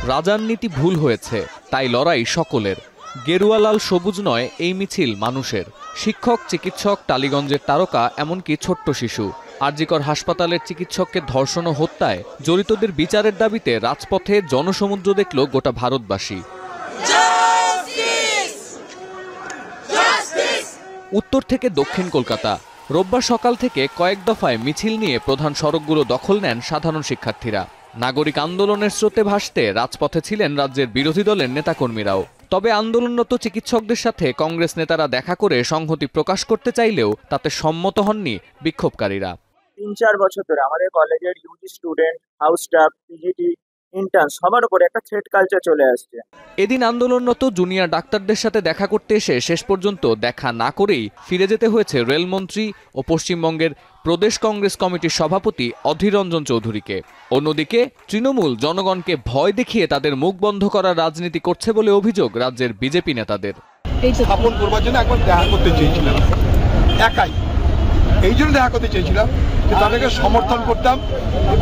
রাজার নীতি ভুল হয়েছে, তাই লড়াই সকলের। গেরুয়া লাল সবুজ নয় এই মিছিল মানুষের। শিক্ষক, চিকিৎসক, টালিগঞ্জের তারকা, এমনকি ছোট্ট শিশু। আরজিকর হাসপাতালের চিকিৎসককে ধর্ষণ ও হত্যায় জড়িতদের বিচারের দাবিতে রাজপথে জনসমুদ্র দেখল গোটা ভারতবাসী। উত্তর থেকে দক্ষিণ কলকাতা রোববার সকাল থেকে কয়েক দফায় মিছিল নিয়ে প্রধান সড়কগুলো দখল নেন সাধারণ শিক্ষার্থীরা। নাগরিক আন্দোলনের স্রোতে ভাসতে রাজপথে ছিলেন রাজ্যের বিরোধী দলের নেতাকর্মীরাও। তবে আন্দোলনরত চিকিৎসকদের সাথে কংগ্রেস নেতারা দেখা করে সংহতি প্রকাশ করতে চাইলেও তাতে সম্মত হননি বিক্ষোভকারীরা। ৩-৪ বছর ধরে আমাদের কলেজের UG student, house staff, PGT, intern সবার উপরে একটা থ্রেট কালচার চলে আসছে। এদিন আন্দোলনরত জুনিয়র ডাক্তারদের সাথে দেখা করতে এসে শেষ পর্যন্ত দেখা না করেই ফিরে যেতে হয়েছে রেলমন্ত্রী ও পশ্চিমবঙ্গের প্রদেশ কংগ্রেস কমিটির সভাপতি অধীর রঞ্জন চৌধুরীকে। অন্যদিকে তৃণমূল জনগণকে ভয় দেখিয়ে তাদের মুখ বন্ধ করার রাজনীতি করছে বলে অভিযোগ রাজ্যের বিজেপি নেতাদের। স্থাপন করবার জন্য একবার দেখা করতে চেয়েছিলাম, একাই এই জন্য দেখা করতে চেয়েছিলাম যে তাদেরকে সমর্থন করতাম।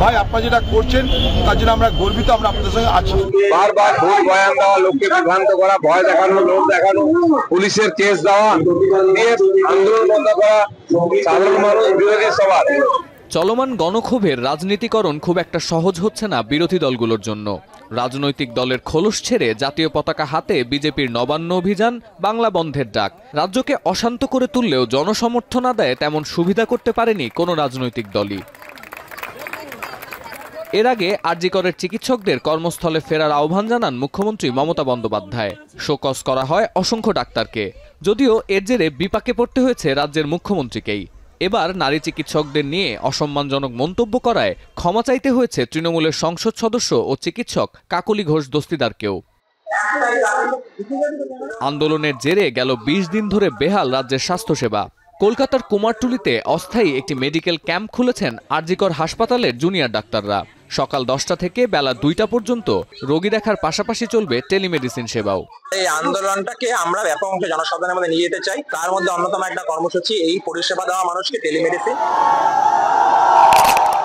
ভাই আপনারা যেটা করছেন তার জন্য আমরা গর্বিত, আমরা আপনাদের সঙ্গে আছি। বারবার ভুল বয়ান দেওয়া, লোককে বিভ্রান্ত করা, ভয় দেখানো, লোক দেখানো, পুলিশের কেস দেওয়া, দিয়ে আন্দোলন বন্ধ করা, সাধারণ মানুষ বিরোধী সবার। চলমান গণক্ষোভের রাজনীতিকরণ খুব একটা সহজ হচ্ছে না বিরোধী দলগুলোর জন্য। রাজনৈতিক দলের খোলস ছেড়ে জাতীয় পতাকা হাতে বিজেপির নবান্ন অভিযান, বাংলা বন্ধের ডাক রাজ্যকে অশান্ত করে তুললেও জনসমর্থন আদায়ে তেমন সুবিধা করতে পারেনি কোনো রাজনৈতিক দলই। এর আগে আরজিকরের চিকিৎসকদের কর্মস্থলে ফেরার আহ্বান জানান মুখ্যমন্ত্রী মমতা বন্দ্যোপাধ্যায়। শোকজ করা হয় অসংখ্য ডাক্তারকে, যদিও এর জেরে বিপাকে পড়তে হয়েছে রাজ্যের মুখ্যমন্ত্রীকেই। এবার নারী চিকিৎসকদের নিয়ে অসম্মানজনক মন্তব্য করায় ক্ষমা চাইতে হয়েছে তৃণমূলের সংসদ সদস্য ও চিকিৎসক কাকলি ঘোষ দস্তিদারকেও। আন্দোলনের জেরে গেল ২০ দিন ধরে বেহাল রাজ্যের স্বাস্থ্যসেবা। কলকাতার কুমারটুলিতে অস্থায়ী একটি মেডিকেল ক্যাম্প খুলেছেন আরজিকর হাসপাতালের জুনিয়র ডাক্তাররা। সকাল 10টা থেকে বেলা 2টা পর্যন্ত রোগী দেখার পাশাপাশি চলবে টেলিমেডিসিন সেবাও। এই আন্দোলনটাকে আমরা ব্যাপক অংশে জনসাধারণের মধ্যে নিয়ে যেতে চাই। তার মধ্যে অন্যতম একটা কর্মসূচি এই পরিষেবা দেওয়া মানুষকে টেলিমেডিসিন।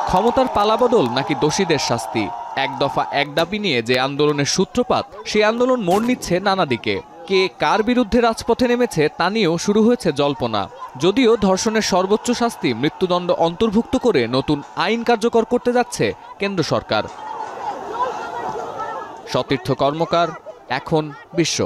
ক্ষমতার পালাবদল নাকি দোষীদের শাস্তি, এক দফা এক দাবি নিয়ে যে আন্দোলনের সূত্রপাত, সেই আন্দোলন মোড় নিচ্ছে নানা দিকে। কে কার বিরুদ্ধে রাজপথে নেমেছে তা নিয়েও শুরু হয়েছে জল্পনা। যদিও ধর্ষণের সর্বোচ্চ শাস্তি মৃত্যুদণ্ড অন্তর্ভুক্ত করে নতুন আইন কার্যকর করতে যাচ্ছে কেন্দ্র সরকার। সতীর্থ কর্মকার, এখন বিশ্ব।